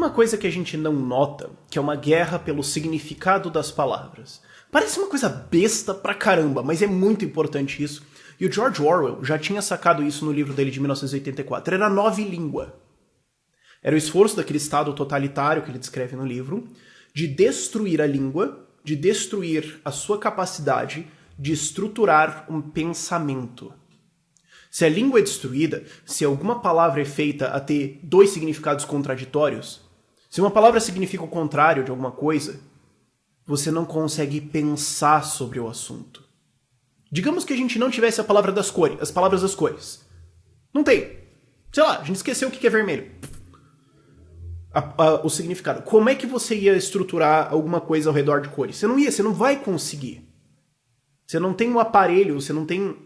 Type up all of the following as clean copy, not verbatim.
uma coisa que a gente não nota, que é uma guerra pelo significado das palavras. Parece uma coisa besta pra caramba, mas é muito importante isso. E o George Orwell já tinha sacado isso no livro dele de 1984. Era 9 língua. Era o esforço daquele Estado totalitário que ele descreve no livro de destruir a língua, de destruir a sua capacidade de estruturar um pensamento. Se a língua é destruída, se alguma palavra é feita a ter 2 significados contraditórios, se uma palavra significa o contrário de alguma coisa, você não consegue pensar sobre o assunto. Digamos que a gente não tivesse a palavra das cores, as palavras das cores. Não tem. Sei lá, a gente esqueceu o que é vermelho. O significado. Como é que você ia estruturar alguma coisa ao redor de cores? Você não vai conseguir. Você não tem o aparelho, você não tem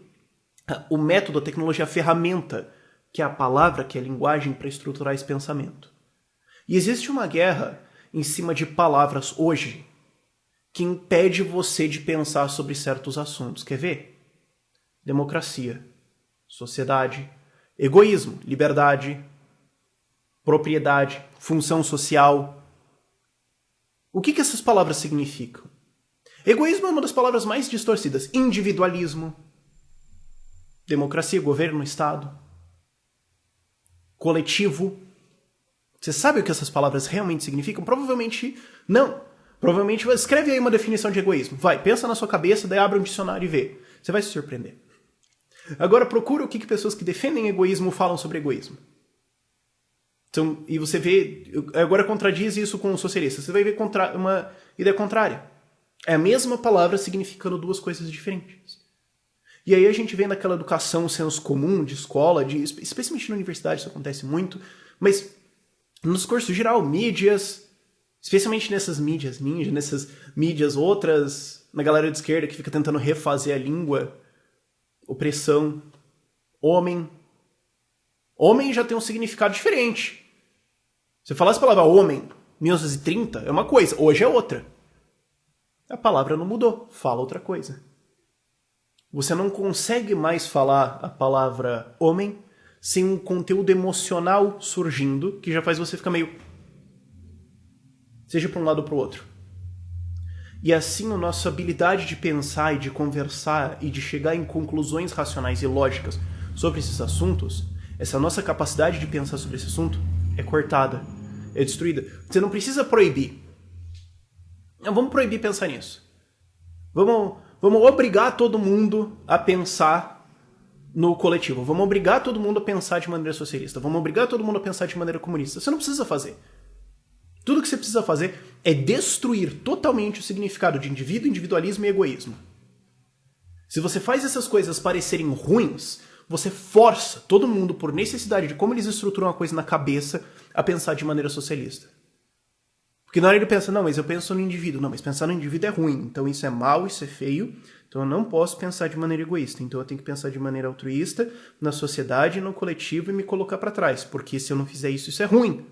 o método, a tecnologia, a ferramenta, que é a palavra, que é a linguagem, para estruturar esse pensamento. E existe uma guerra em cima de palavras hoje que impede você de pensar sobre certos assuntos. Quer ver? Democracia, sociedade, egoísmo, liberdade, propriedade, função social. O que essas palavras significam? Egoísmo é uma das palavras mais distorcidas. Individualismo, democracia, governo, Estado, coletivo. Você sabe o que essas palavras realmente significam? Provavelmente não. Provavelmente escreve aí uma definição de egoísmo. Vai, pensa na sua cabeça, daí abre um dicionário e vê. Você vai se surpreender. Agora procura o que pessoas que defendem egoísmo falam sobre egoísmo. Então, e você vê, agora contradiz isso com o socialista. Você vai ver uma ideia contrária. É a mesma palavra significando 2 coisas diferentes. E aí a gente vê naquela educação senso comum, de escola, especialmente na universidade isso acontece muito, mas nos cursos geral, mídias, especialmente nessas mídias ninja, nessas mídias outras, na galera de esquerda que fica tentando refazer a língua, opressão, homem. Homem já tem um significado diferente. Você falar essa palavra homem, 1930, é uma coisa, hoje é outra. A palavra não mudou, fala outra coisa. Você não consegue mais falar a palavra homem sem um conteúdo emocional surgindo que já faz você ficar meio... seja para um lado ou para o outro. E assim a nossa habilidade de pensar e de conversar e de chegar em conclusões racionais e lógicas sobre esses assuntos, essa nossa capacidade de pensar sobre esse assunto é cortada, é destruída. Você não precisa proibir. Não, vamos proibir pensar nisso. Vamos obrigar todo mundo a pensar no coletivo. Vamos obrigar todo mundo a pensar de maneira socialista. Vamos obrigar todo mundo a pensar de maneira comunista. Você não precisa fazer. Tudo que você precisa fazer é destruir totalmente o significado de indivíduo, individualismo e egoísmo. Se você faz essas coisas parecerem ruins, você força todo mundo, por necessidade de como eles estruturam a coisa na cabeça, a pensar de maneira socialista. Porque na hora ele pensa, não, mas eu penso no indivíduo. Não, mas pensar no indivíduo é ruim. Então isso é mal, isso é feio. Então eu não posso pensar de maneira egoísta. Então eu tenho que pensar de maneira altruísta, na sociedade, no coletivo e me colocar para trás. Porque se eu não fizer isso, isso é ruim.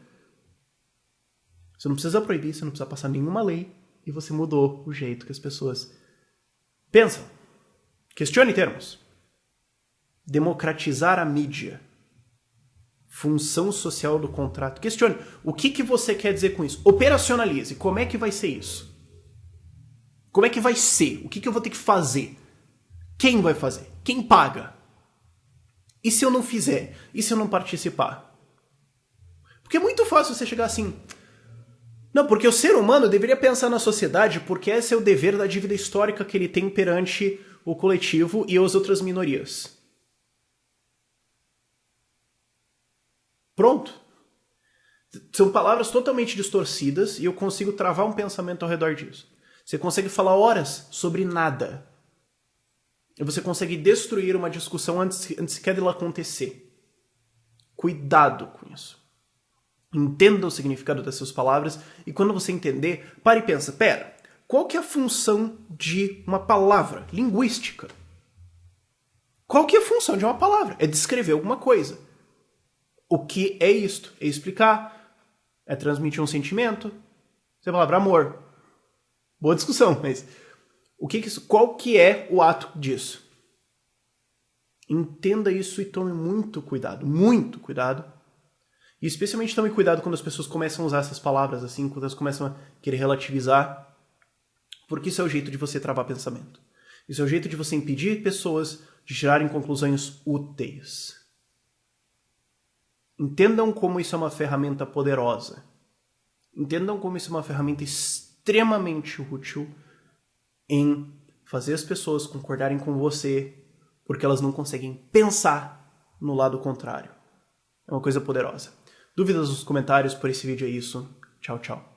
Você não precisa proibir, você não precisa passar nenhuma lei. E você mudou o jeito que as pessoas pensam. Questione termos. Democratizar a mídia. Função social do contrato. Questione. O que você quer dizer com isso? Operacionalize. Como é que vai ser isso? Como é que vai ser? O que eu vou ter que fazer? Quem vai fazer? Quem paga? E se eu não fizer? E se eu não participar? Porque é muito fácil você chegar assim... Não, porque o ser humano deveria pensar na sociedade porque esse é o dever da dívida histórica que ele tem perante o coletivo e as outras minorias. Pronto. São palavras totalmente distorcidas e eu consigo travar um pensamento ao redor disso. Você consegue falar horas sobre nada. E você consegue destruir uma discussão antes sequer dela acontecer. Cuidado com isso. Entenda o significado dessas palavras e quando você entender, pare e pensa, pera, qual que é a função de uma palavra linguística? Qual que é a função de uma palavra? É descrever alguma coisa. O que é isto? É explicar, é transmitir um sentimento. Essa é a palavra amor. Boa discussão, mas qual que é o ato disso? Entenda isso e tome muito cuidado E especialmente tome cuidado quando as pessoas começam a usar essas palavras assim, quando elas começam a querer relativizar, porque isso é o jeito de você travar pensamento. Isso é o jeito de você impedir pessoas de tirarem conclusões úteis. Entendam como isso é uma ferramenta poderosa. Entendam como isso é uma ferramenta extremamente útil em fazer as pessoas concordarem com você porque elas não conseguem pensar no lado contrário. É uma coisa poderosa. Dúvidas nos comentários, por esse vídeo é isso. Tchau, tchau.